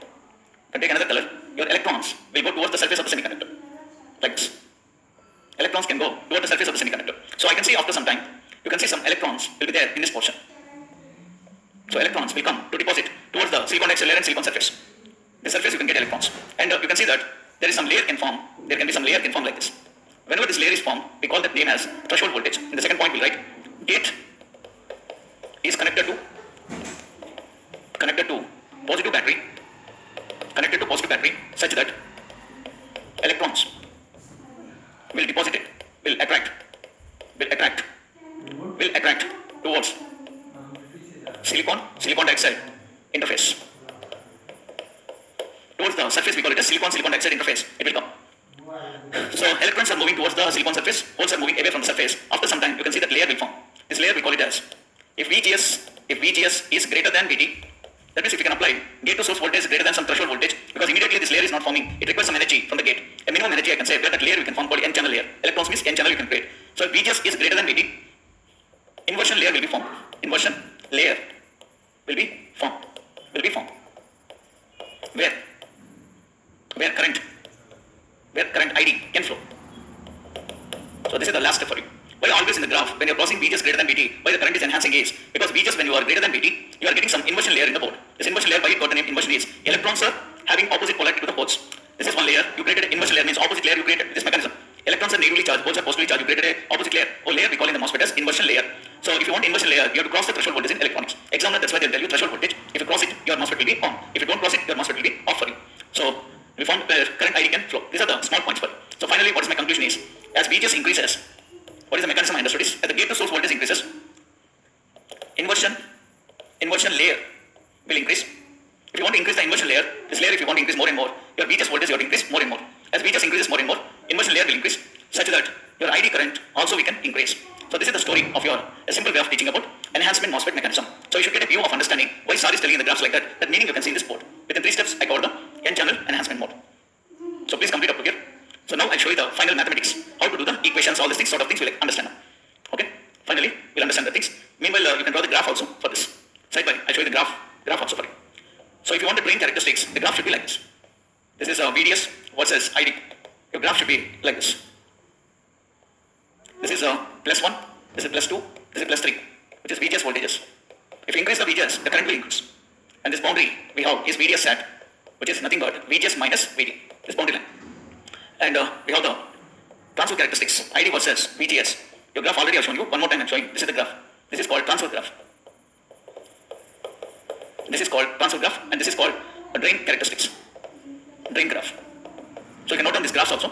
can take another color. Your electrons will go towards the surface of the semiconductor. Like this. Electrons can go towards the surface of the semiconductor. So I can see after some time, you can see some electrons will be there in this portion. So electrons will come to deposit towards the silicon dioxide layer and silicon surface. This surface you can get electrons. And you can see that there is some layer can form. There can be some layer can form like this. Whenever this layer is formed, we call that name as threshold voltage. In the second point we'll write gate is connected to positive battery such that electrons will attract towards silicon dioxide interface. Towards the surface we call it as silicon dioxide interface. It will come. So electrons are moving towards the silicon surface, holes are moving away from the surface. After some time you can see that layer will form. This layer we call it as, if VGS is greater than VT, that means if you can apply gate to source voltage greater than some threshold voltage, because immediately this layer is not forming, it requires some energy from the gate. A minimum energy I can say that layer we can form called N channel layer. Electrons means N channel you can create. So if VGS is greater than VT, inversion layer will be formed. Where current ID can flow. So this is the last step for you. Why always in the graph, when you are crossing VGS greater than VT, why the current is enhancing is because VGS when you are greater than VT, you are getting some inversion layer in the board. This inversion layer, why it got the name inversion is electrons are having opposite polarity to the holes. This is one layer, you created an inversion layer, means opposite layer you created this mechanism. Electrons are negatively charged, holes are positively charged, you created an opposite layer. Or layer we call in the MOSFET as inversion layer. So if you want inversion layer, you have to cross the threshold voltage in electronics. Examiner, that's why they'll tell you threshold voltage. If you cross it, your MOSFET will be on. If you don't cross it, your MOSFET will be off for you. So we found current ID can flow. These are the small points for you. So finally, what is my conclusion is, as VGS increases, what is the mechanism I understood is, as the gate to source voltage increases, inversion layer will increase. If you want to increase the inversion layer, this layer if you want to increase more and more, your VGS voltage you have to increase more and more. As VGS increases more and more, inversion layer will increase such that your ID current also we can increase. So this is the story of a simple way of teaching about enhancement MOSFET mechanism. So you should get a view of understanding why SAR is telling in the graphs like that. That meaning you can see in this board. Within 3 steps, I covered the N-channel enhancement mode. So please complete up to here. So now I'll show you the final mathematics, how to do the equations, all these things, sort of things we'll understand now. Okay? Finally, we'll understand the things. Meanwhile, you can draw the graph also for this. Side by, I'll show you the graph also for you. So if you want the drain characteristics, the graph should be like this. This is VDS versus ID. Your graph should be like this. This is +1, this is +2, this is +3, which is VGS voltages. If you increase the VGS, the current will increase. And this boundary we have is VDS sat, which is nothing but VGS minus VD, this boundary line. And we have the transfer characteristics, ID versus VGS. Your graph already I've shown you, one more time I'm showing, this is the graph. This is called transfer graph. This is called transfer graph and this is called drain characteristics. drain graph. So you can note down these graphs also.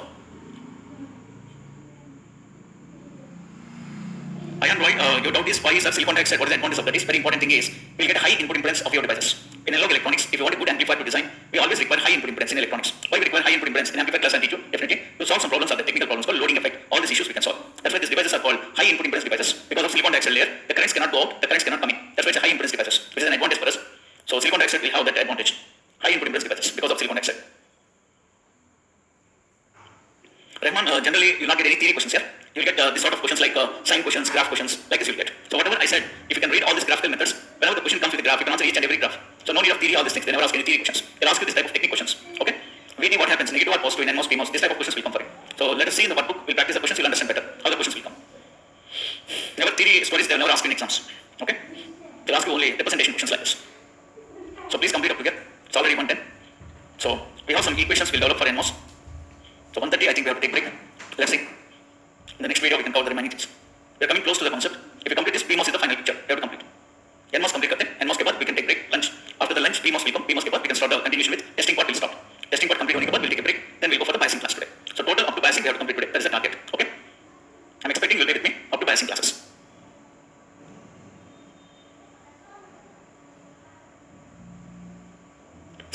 Ayan Roy, your doubt is why is silicon dioxide? What is the advantage of that? Is very important thing is we'll get a high input impedance of your devices. In analog electronics, if you want a good amplifier to design, we always require high input impedance in electronics. Why we require high input impedance in amplifier class and T2? Definitely to solve some problems are the technical problems called loading effect. All these issues we can solve. That's why these devices are called high input impedance devices. Because of silicon dioxide layer, the currents cannot go out, the currents cannot come in. That's why it's a high impedance devices, which is an advantage for us. So silicon dioxide will have that advantage. High input impedance devices because of silicon dioxide. Rahman, generally you'll not get any theory questions here. You'll get this sort of questions like sign questions, graph questions, like this you'll get. So whatever I said, if you can read all these graphical methods, whenever the question comes with a graph, you can answer each and every graph. So no need of theory, all these things. They never ask any theory questions. They'll ask you this type of technique questions. Okay? VT, what happens? Negative or positive in NMOS, PMOS? This type of questions will come for you. So let us see in the workbook. We'll practice the questions. You'll understand better how the questions will come. Never theory stories. They'll never ask in exams. Okay? They'll ask you only representation questions like this. So please complete up to here. It's already 110. So we have some equations we'll develop for NMOS. So 1:30, I think we have to take break. Let's see. In the next video, we can cover the remaining things. We are coming close to the concept. If you complete this, PMOS is the final picture. We have to complete. NMOS complete करते हैं. NMOS के बाद we can take break, lunch. After the lunch, PMOS will come. PMOS के बाद we can start the continuation with testing part. Will stop. Testing part complete होने के बाद we'll take a break. Then we'll go for the biasing class today. So total up to biasing we have to complete today. That is the target. Okay. I'm expecting you'll be with me up to biasing classes.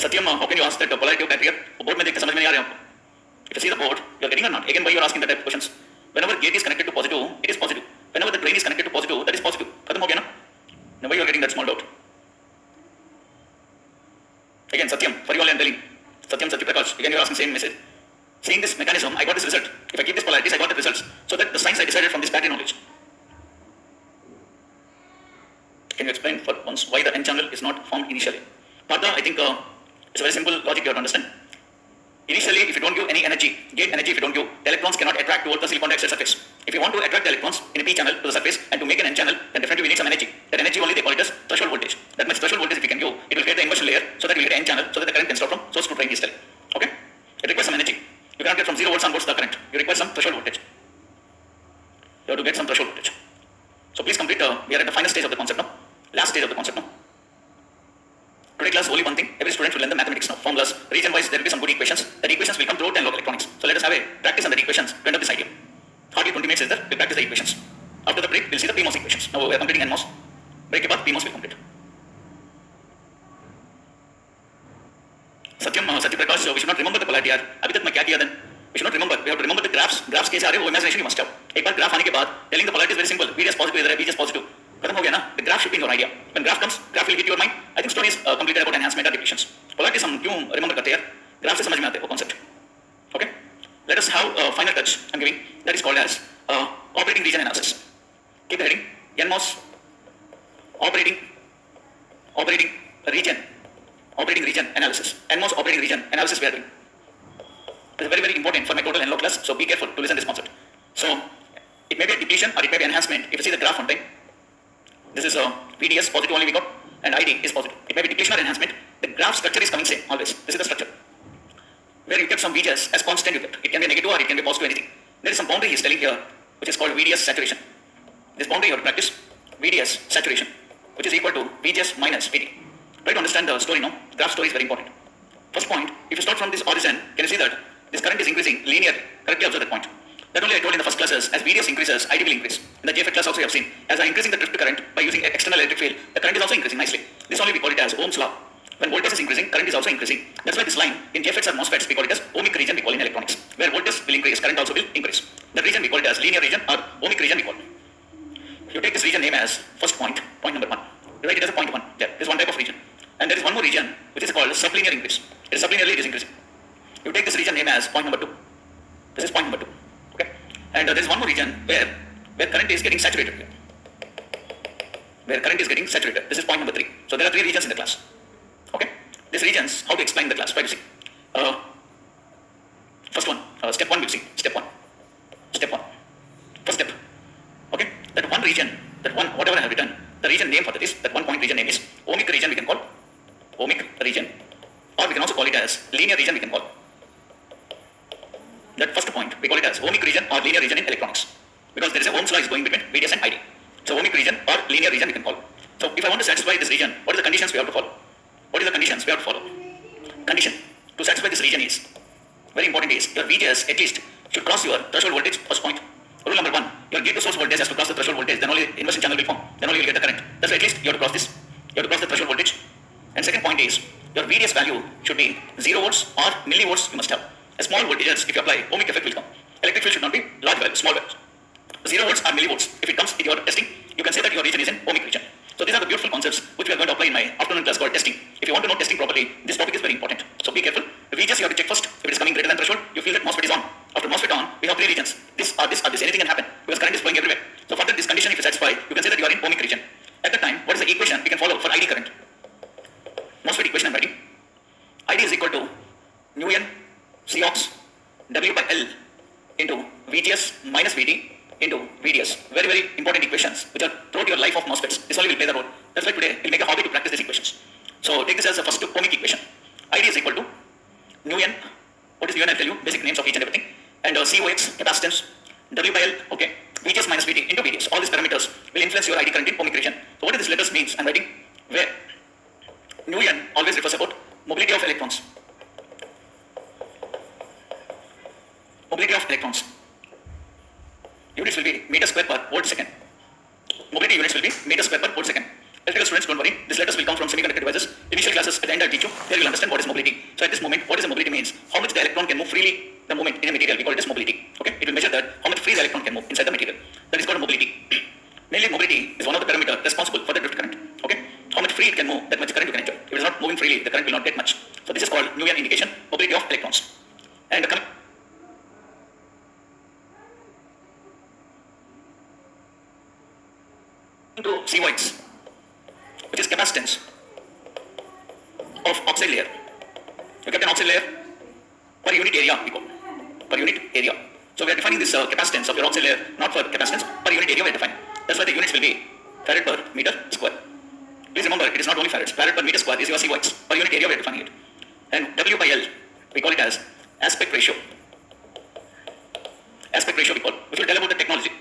Satyam, how can you ask that polarity of battery? Board में देख के समझ में नहीं आ रहा है आपको. If you see the board, you are getting or not? Again, why you are asking that type of questions? Whenever gate is connected to positive, it is positive. Whenever the drain is connected to positive, that is positive. खत्म हो गया ना? Now why you are getting that small doubt? Again, Satyam, for you all I am telling. Satyam Prakash, again you are asking same message. Seeing this mechanism, I got this result. If I keep this polarities, I got the results. So that the science I decided from this battery knowledge. Can you explain for once why the N channel is not formed initially? Partha, I think it's a very simple logic you have to understand. Initially, if you don't give any energy, gate energy, if you don't give, the electrons cannot attract towards the silicon dioxide surface. If you want to attract the electrons in a P channel to the surface and to make an N channel, then definitely we need some energy. That energy only they call it as threshold voltage. That much threshold voltage if we can give, it will create the inversion layer so that we get an N channel so that the current can stop from source to drain easily. Okay? It requires some energy. You cannot get from 0 volts onwards the current. You require some threshold voltage. You have to get some threshold voltage. So please complete, we are at the final stage of the concept now. Last stage of the concept now. Today class only one thing, every student will learn the mathematics now, formulas, region wise there will be some good equations, that equations will come throughout and local electronics. So let us have a practice on the equations to end up this idea. Hardly 20 minutes is there, we'll practice the equations. After the break, we'll see the PMOS equations. Now we are completing NMOS. Break के बाद PMOS will complete. Satyam, Satya Prakash, we should not remember the polarity यार. अभी तक मैं क्या किया then? We should not remember. We have to remember the graphs. Graphs कैसे आ रहे हैं वो imagination you must have. एक बार graph आने के बाद telling the polarity is very simple. VDS positive इधर है, VGS positive. खत्म हो गया ना? The graph should be in your idea. When graph comes, graph will hit your mind. I think story is completed about enhancement or depletions. Polarities हम क्यों remember करते हैं? Graph से समझ में आते हैं वो concept. Okay? Let us have a final touch I'm giving. That is called as operating region analysis. Keep the heading. NMOS operating region analysis. NMOS operating region analysis we are doing. It is very very important for my total NLO class. So be careful to listen this concept. So it may be a depletion or it may be enhancement. If you see the graph on time. This is VDS positive only we got and ID is positive. It may be depletion or enhancement. The graph structure is coming same always. This is the structure. Where you kept some VGS as constant you kept. It can be negative or it can be positive anything. There is some boundary he is telling here which is called VDS saturation. This boundary you have to practice VDS saturation which is equal to VGS minus VD. Try to understand the story now. The graph story is very important. First point, if you start from this origin, can you see that this current is increasing linearly? Correctly observe that point. That only I told in the first classes, as VDS increases, ID will increase. In the JFET class also you have seen, as I am increasing the drift current by using external electric field, the current is also increasing nicely. This only we call it as Ohm's law. When voltage is increasing, current is also increasing. That's why this line, in JFETs or MOSFETs, we call it as ohmic region we call in electronics. Where voltage will increase, current also will increase. The region we call it as linear region or ohmic region we call. You take this region name as first point, point number 1. You write it as a point 1. There is one type of region. And there is one more region which is called sublinear increase. It is sublinearly it is increasing. You take this region name as point number 2. This is point number 2. And there is one more region where current is getting saturated here. Where current is getting saturated. This is point number 3. So there are 3 regions in the class. Okay? These regions, how to explain the class? Try to see. First one, step 1 we'll see. Step 1. Step 1. First step. Okay? That one region, that one, whatever I have written, the region name for that is, that one point region name is ohmic region we can call. Ohmic region. Or we can also call it as linear region we can call. That first point, we call it as ohmic region or linear region in electronics. Because there is a Ohm's law is going between VDS and ID. So ohmic region or linear region we can call. So if I want to satisfy this region, what are the conditions we have to follow? What is the conditions we have to follow? Condition. to satisfy this region is, very important is, your VGS at least should cross your threshold voltage first point. Rule number 1, your gate to source voltage has to cross the threshold voltage, then only inversion channel will form, then only you will get the current. That's why at least you have to cross this. You have to cross the threshold voltage. And second point is, your VDS value should be 0 volts or millivolts you must have. A small voltages, if you apply, ohmic effect will come. Electric field should not be large value, small value. 0 volts or millivolts. If it comes in your testing, you can say that your region is in ohmic region. So these are the beautiful concepts which we are going to apply in my afternoon class called testing. If you want to know testing properly, this topic is very important. So be careful. The VGS you have to check first. If it is coming greater than threshold, you feel that MOSFET is on. After MOSFET on, we have 3 regions. This or this or this. Anything can happen because current is flowing everywhere. So further this condition, if you satisfy, you can say that you are in ohmic region. At that time, what is the equation we can follow for ID current? MOSFET equation I'm writing. ID is equal to nu n Cox W by L into VGS minus VT into VDS. Very, very important equations which are throughout your life of MOSFETs. This only will play the role. That's why today we'll make a hobby to practice these equations. So take this as the first ohmic equation. ID is equal to nu n. What is nu n? I'll tell you basic names of each and everything. And COX, capacitance, W by L, okay, VGS minus VT into VDS. All these parameters will influence your ID current in ohmic region. So what do these letters means? I'm writing where nu n always refers about mobility of electrons. Mobility of electrons. Units will be meter square per volt second. Mobility units will be meter square per volt second. Electrical students, don't worry. These letters will come from semiconductor devices. Initial classes at the end I'll teach you. There you will understand what is mobility. So at this moment, what is the mobility means? How much the electron can move freely the moment in a material. We call it as mobility. Okay? It will measure that how much free the electron can move inside the material. That is called mobility. Mainly mobility is one of the parameters responsible for the drift current. Okay? How much free it can move, that much current you can enjoy. If it is not moving freely, the current will not get much. So this is called nu n indication, mobility of electrons. And coming to COX, which is capacitance of oxide layer. You get an oxide layer per unit area, we call per unit area. So we are defining this capacitance of your oxide layer not for capacitance, per unit area we are defining. That's why the units will be farad per meter square. Please remember, it is not only farads. Farad per meter square is your COX. Per unit area we are defining it. And W by L, we call it as aspect ratio. Aspect ratio we call, which will tell about the technology.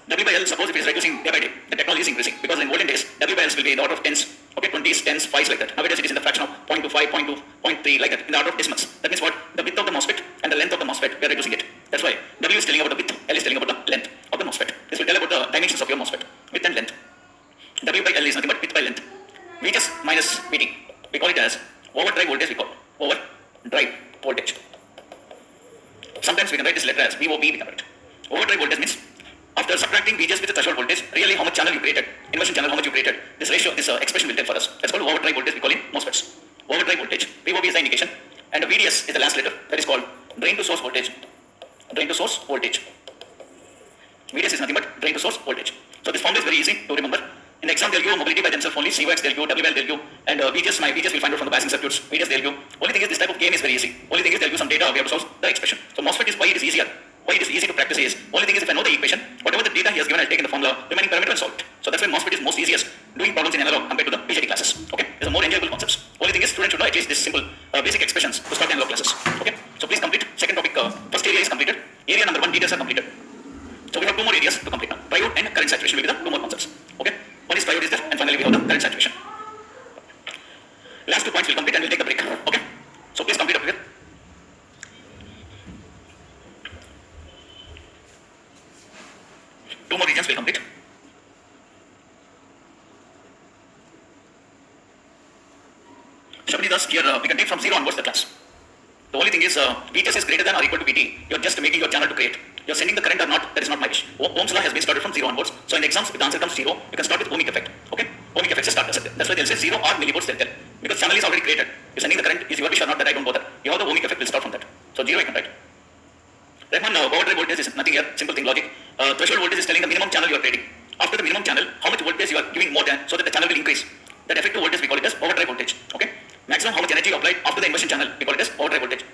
W by L, suppose if it is reducing day by day, the technology is increasing. Because in olden days, W by L will be in the order of tens, okay, 20s, 10s, 5s like that. Nowadays it is in the fraction of 0.25, 0.2, 0.3 like that, in the order of decimals. That means what? The width of the MOSFET and the length of the MOSFET, we are reducing it. That's why W is telling about the width, L is telling about the length of the MOSFET. This will tell about the dimensions of your MOSFET, width and length. W by L is nothing but width by length. VGS minus VT, we call it as overdrive voltage, we call overdrive voltage. Sometimes we can write this letter as VOB, we can write. Overdrive voltage means after subtracting VGS with the threshold voltage, really how much channel you created, inversion channel, how much you created, this ratio, this expression will tell for us. That's called overdrive voltage, we call it MOSFETs. Overdrive voltage, VOB is the indication, and the VDS is the last letter, that is called drain to source voltage. Drain to source voltage. VDS is nothing but drain to source voltage. So this formula is very easy to remember. In the exam, they'll give mobility by themselves only, COX they'll give, WL they'll give, and VGS, my VGS will find out from the biasing circuits, VDS they'll give. Only thing is this type of game is very easy. Only thing is they'll give some data, we have to solve the expression. So MOSFET is why it is easier. Why it is easy to practice is, only thing is if I know the equation, whatever the data he has given, I'll take in the formula, remaining parameter and solve it. So that's why MOSFET is most easiest doing problems in analog compared to the BJT classes. Okay? These are more enjoyable concepts. Only thing is students should know at least this simple basic expressions to start analog classes. Okay? So please complete. Second topic, first area is completed. Area number 1, details are completed. So we have 2 more areas to complete now. Triode and current saturation will be the 2 more concepts. Okay? One is triode is there, and finally we have the current saturation. Last 2 points will complete and we'll take the break. Okay? So please complete up here. Two more regions will complete. Shabani Das, here we can take from 0 onwards the class. The only thing is VGS is greater than or equal to VT. You're just making your channel to create. You're sending the current or not, that is not my wish. Ohm's law has been started from 0 onwards. So in the exams, if the answer comes 0, you can start with ohmic effect. Okay? Ohmic effect is start. That's why they'll say 0 or millivolts they'll tell. Because channel is already created. You're sending the current, is your wish or not, that I don't bother. You have the ohmic effect will start from that. So 0 you can write. Rahman, overdrive voltage is nothing here, simple thing, logic. Threshold voltage is telling the minimum channel you are creating. After the minimum channel, how much voltage you are giving more than, so that the channel will increase. That effective voltage we call it as overdrive voltage. Okay? Maximum how much energy you applied after the inversion channel, we call it as overdrive voltage.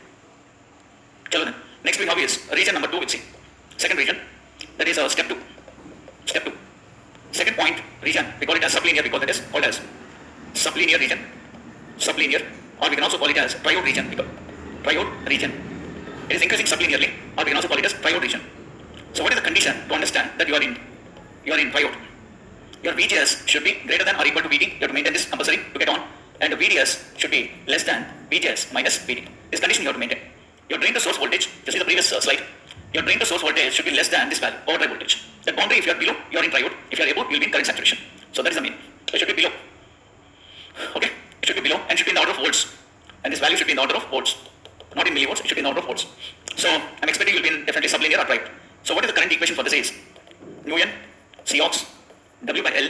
Chalo then. Next we have is region number 2 we'll see. Second region, that is step 2. Step 2. Second point region, we call it as sublinear, we call that as called as sublinear region. Sublinear, or we can also call it as triode region, we call triode region. It is increasing sublinearly, or we can also call it as triode region. So what is the condition to understand that you are in triode? Your VGS should be greater than or equal to VT. You have to maintain this compulsory to get on. and VDS should be less than VGS minus VD. This condition you have to maintain. Your drain to source voltage, you see the previous slide, your drain to source voltage should be less than this value, overdrive voltage. That boundary, if you are below, you are in triode. If you are above, you will be in current saturation. So that is the mean. It should be below. Okay, it should be below and should be in the order of volts. And this value should be in the order of volts, not in millivolts. It should be in the order of volts. So I'm expecting you will be in definitely sublinear or triode. So what is the current equation for this is nu n Cox W by L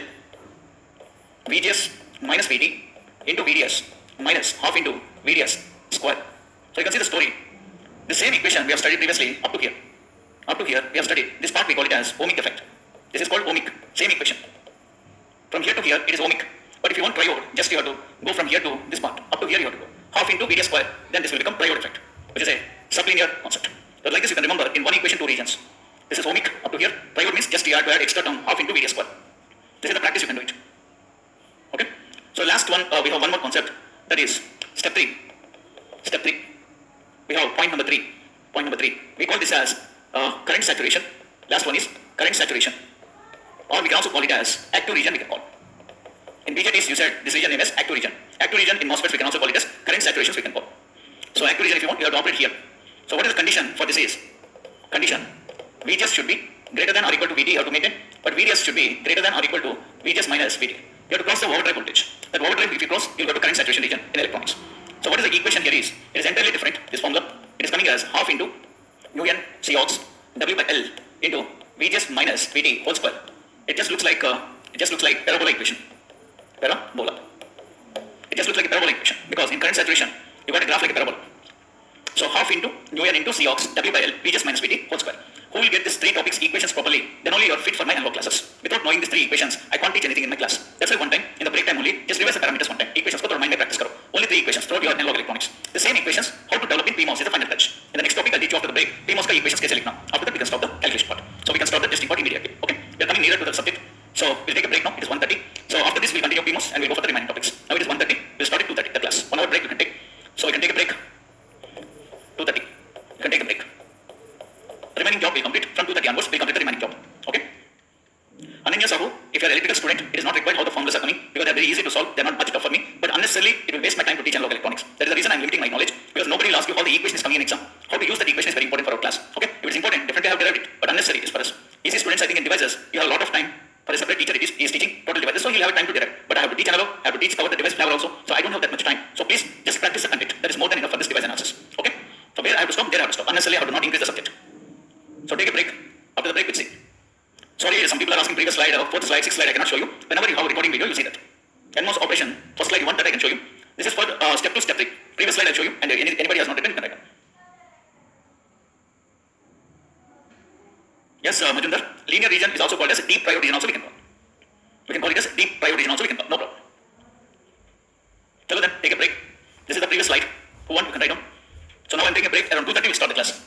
VGS minus VT into VDS minus half into VDS square. So you can see the story. The same equation we have studied previously up to here. Up to here we have studied. This part we call it as ohmic effect. This is called ohmic. Same equation. From here to here it is ohmic. But if you want triode, just you have to go from here to this part. Up to here you have to go. Half into VDS square. Then this will become triode effect, which is a sublinear concept. So like this you can remember in one equation two regions. This is ohmic up to here. Triode means just you have to add extra term half into VDS square. This is the practice you can do it. Okay. So last one we have one more concept, that is step 3. Step 3. We have point number 3. Point number 3. We call this as current saturation. Last one is current saturation. Or we can also call it as active region we can call. In BJTs you said this region name is active region. Active region in MOSFETs we can also call it as current saturations we can call. So active region if you want you have to operate here. So what is the condition for this is? Condition VGS should be greater than or equal to VT you have to maintain, but VDS should be greater than or equal to VGS minus VT. You have to cross the overdrive voltage. That overdrive if you cross you will go to current saturation region in electronics. So what is the equation here is? It is entirely different, this formula. It is coming as half into nu n Cox W by L into VGS minus VT whole square. It just looks like parabola equation. Parabola. It just looks like a parabola equation because in current saturation you got a graph like a parabola. So half into nu n into Cox W by L VGS minus VT whole square. Who will get these 3 topics equations properly? Then only you are fit for my analog classes. Without knowing these 3 equations, I can't teach anything in my class. That's why one time in the break time only, just revise the parameters one time. Equations ko mind mein practice karo. Only 3 equations throughout your analog electronics. The same equations how to develop in PMOS is the final touch. In the next topic I'll teach you after the break. PMOS ka equations kaise likhna. After that we can stop the calculation part. So we can start the testing part immediately. Okay? We are coming nearer to the subject. So we'll take a break now. It is 1:30. So after this we'll continue PMOS and we'll go for the remaining topics. Now it is 1:30. We'll start at 2:30 the class. 1 hour break you can take. So you can take a break. 2:30. You can take a break. The remaining job will complete from 2:30 onwards. We'll complete the remaining job. Okay? Ananya Sahu, if you are an electrical student, it is not required how the formulas are coming because they are very easy to solve. They are not much tough for me. But unnecessarily, it will waste my time to teach analog electronics. That is the reason I am limiting my knowledge because nobody will ask you how the equation is coming in exam. How to use that equation is very important for our class. Okay? If it is important, definitely I have derived it. But unnecessary is for us. Easy students, I think in devices, you have a lot of time. For a separate teacher, he is teaching total devices, so he'll have time to derive. But I have to teach analog, I have to teach cover the device flavor also. So I don't have that much time. So please just practice the content. That is more than enough for this device analysis. Okay? So where I have to stop, there I have to stop. Unnecessarily, I have to not increase the subject. So take a break. After the break, we'll see. Sorry, some people are asking previous slide, 4th slide, 6th slide, I cannot show you. Whenever you have a recording video, you see that. NMOS operation, first slide you want that I can show you. This is for step 2, step 3. Previous slide I'll show you, and anybody has not written, you can write down. Yes, Majumdar, linear region is also called as deep triode region also we can call. We can call it as deep triode region also we can call, no problem. Chalo then, take a break. This is the previous slide. Who want, you can write down. So now I'm taking a break, around 2:30 we'll start the class.